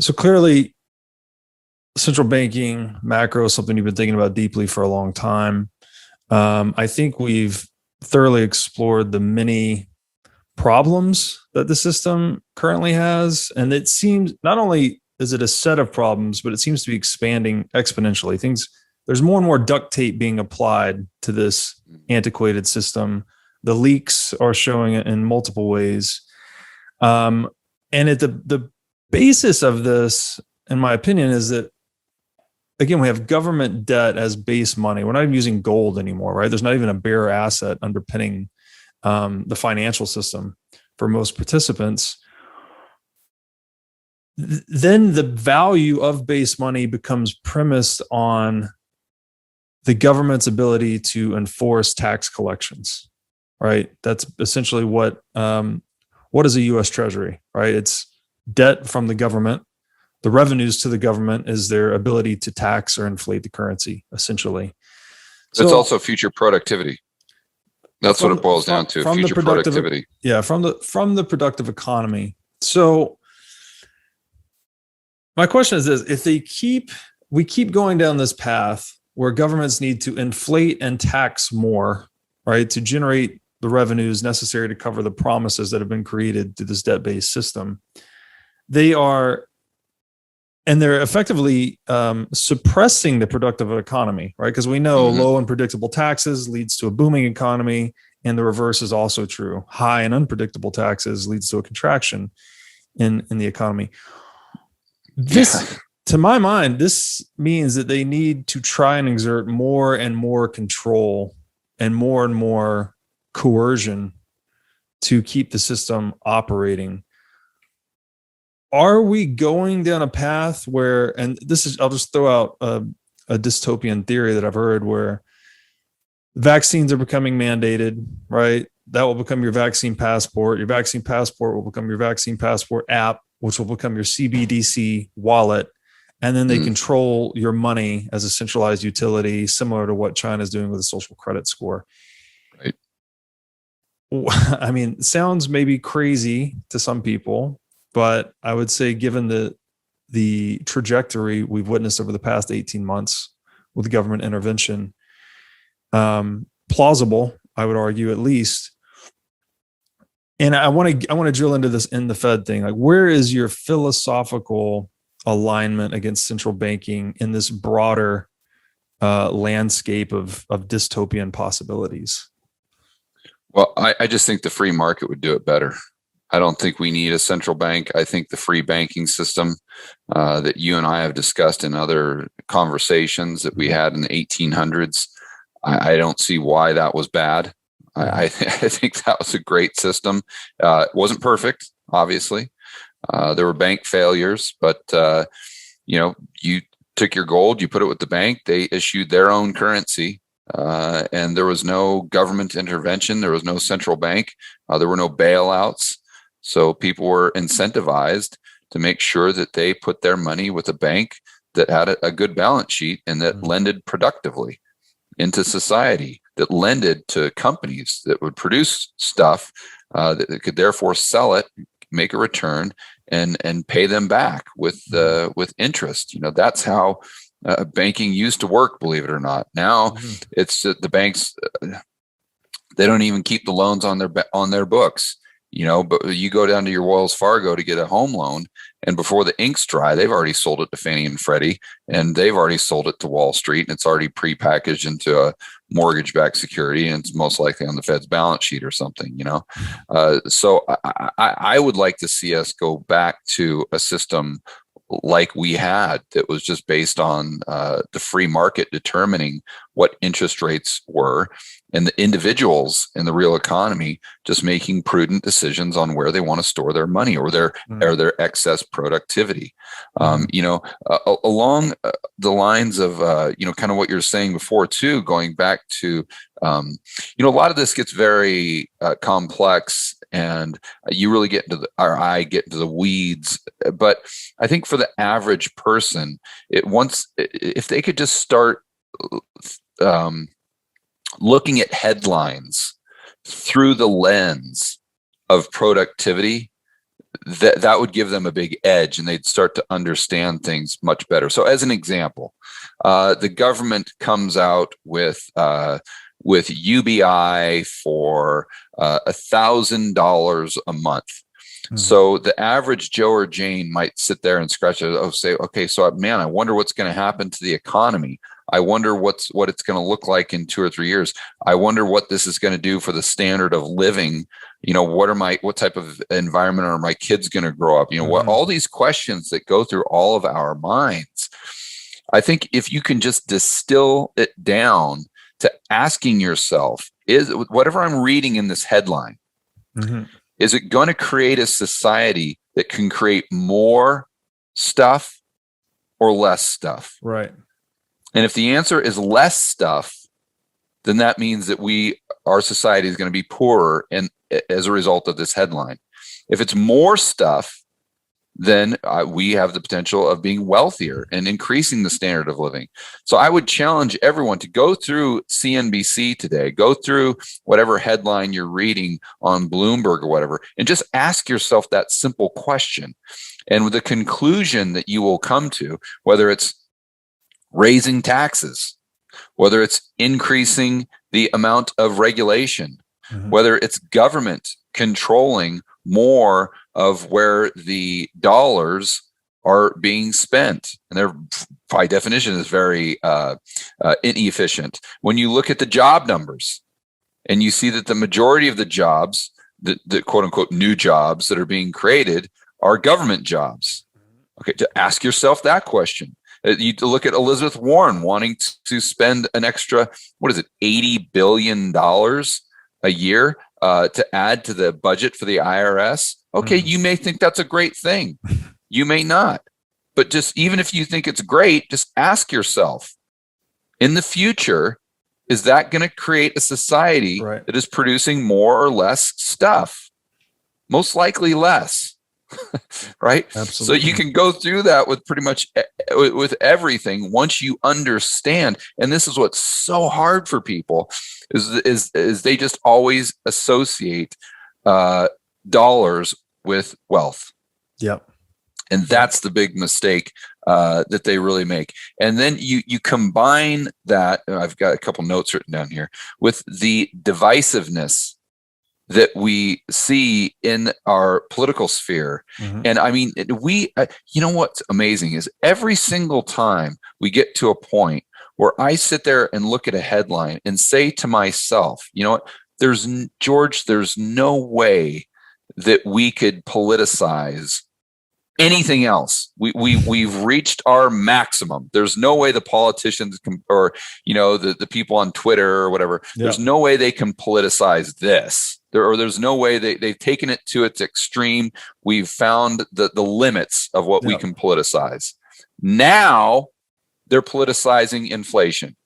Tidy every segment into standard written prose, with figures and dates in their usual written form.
So clearly, central banking macro is something you've been thinking about deeply for a long time. I think we've thoroughly explored the many problems that the system currently has. And it seems not only is it a set of problems, but it seems to be expanding exponentially. There's more and more duct tape being applied to this antiquated system. The leaks are showing it in multiple ways. And at the basis of this, in my opinion, is that, again, we have government debt as base money. We're not even using gold anymore, right? There's not even a bare asset underpinning the financial system for most participants. Then the value of base money becomes premised on the government's ability to enforce tax collections, right? That's essentially what is a U.S. Treasury, right? It's debt from the government. The revenues to the government is their ability to tax or inflate the currency, essentially. It's also future productivity. That's what it boils down to, future productivity. Yeah, from the productive economy. So my question is this: if we keep going down this path where governments need to inflate and tax more, right, to generate the revenues necessary to cover the promises that have been created through this debt-based system, they're effectively suppressing the productive economy, right? Because we know low and predictable taxes leads to a booming economy, and the reverse is also true. High and unpredictable taxes leads to a contraction in the economy. To my mind, this means that they need to try and exert more and more control and more coercion to keep the system operating. Are we going down a path where, and this is, I'll just throw out a dystopian theory that I've heard, where vaccines are becoming mandated, right? That will become your vaccine passport. Your vaccine passport will become your vaccine passport app, which will become your CBDC wallet. And then they control your money as a centralized utility, similar to what China is doing with a social credit score. Right. I mean, it sounds maybe crazy to some people, but I would say, given the trajectory we've witnessed over the past 18 months with government intervention, plausible, I would argue, at least. And I want to drill into this in the Fed thing. Like, where is your philosophical alignment against central banking in this broader landscape of dystopian possibilities? Well, I just think the free market would do it better. I don't think we need a central bank. I think the free banking system that you and I have discussed in other conversations that we had in the 1800s, I don't see why that was bad. I think that was a great system. It wasn't perfect, obviously. There were bank failures, but you took your gold, you put it with the bank, they issued their own currency, and there was no government intervention. There was no central bank. There were no bailouts. So people were incentivized to make sure that they put their money with a bank that had a good balance sheet and that lended productively into society, that lended to companies that would produce stuff that could therefore sell it, make a return, and pay them back with interest. That's how banking used to work, believe it or not. Now it's the banks, they don't even keep the loans on their books. But you go down to your Wells Fargo to get a home loan, and before the ink's dry, they've already sold it to Fannie and Freddie, and they've already sold it to Wall Street, and it's already prepackaged into a mortgage-backed security, and it's most likely on the Fed's balance sheet or something. So I would like to see us go back to a system like we had that was just based on the free market determining what interest rates were, and the individuals in the real economy just making prudent decisions on where they want to store their money or their excess productivity. Along the lines of kind of what you're saying before too, going back to a lot of this gets very complex, and you really get into I get into the weeds. But I think for the average person, if they could just start looking at headlines through the lens of productivity, that would give them a big edge, and they'd start to understand things much better. So as an example, the government comes out with UBI for $1,000 a month. So the average Joe or Jane might sit there and scratch their say, okay, so man, I wonder what's going to happen to the economy. I wonder what it's going to look like in 2 or 3 years. I wonder what this is going to do for the standard of living. What type of environment are my kids going to grow up? What all these questions that go through all of our minds. I think if you can just distill it down to asking yourself, is whatever I'm reading in this headline, is it going to create a society that can create more stuff or less stuff? Right. And if the answer is less stuff, then that means that our society is going to be poorer and as a result of this headline. If it's more stuff, then we have the potential of being wealthier and increasing the standard of living. So I would challenge everyone to go through CNBC today, go through whatever headline you're reading on Bloomberg or whatever, and just ask yourself that simple question. And with the conclusion that you will come to, whether it's raising taxes, whether it's increasing the amount of regulation, whether it's government controlling more of where the dollars are being spent, and they're by definition is very inefficient. When you look at the job numbers and you see that the majority of the jobs, the quote unquote new jobs that are being created are government jobs. Okay, to ask yourself that question. You look at Elizabeth Warren wanting to spend an extra, $80 billion a year to add to the budget for the IRS. Okay, you may think that's a great thing. You may not. But just even if you think it's great, just ask yourself, in the future, is that going to create a society that is producing more or less stuff? Most likely less. Right? Absolutely. So you can go through that with pretty much with everything once you understand. And this is what's so hard for people is they just always associate dollars with wealth. Yep. And that's the big mistake that they really make. And then you combine that, I've got a couple notes written down here, with the divisiveness that we see in our political sphere. And I mean, what's amazing is every single time we get to a point where I sit there and look at a headline and say to myself, you know what, there's no way that we could politicize anything else. We've reached our maximum. There's no way the politicians can, or the people on Twitter or whatever, there's no way they can politicize this. There's no way they've taken it to its extreme. We've found the limits of what we can politicize. Now they're politicizing inflation.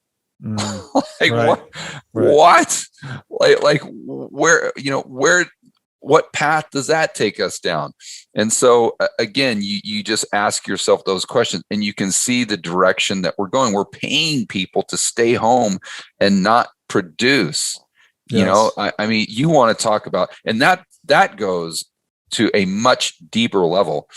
What? Like where, what path does that take us down? And so again, you just ask yourself those questions and you can see the direction that we're going. We're paying people to stay home and not produce. Yes. I mean, you want to talk about, and that goes to a much deeper level.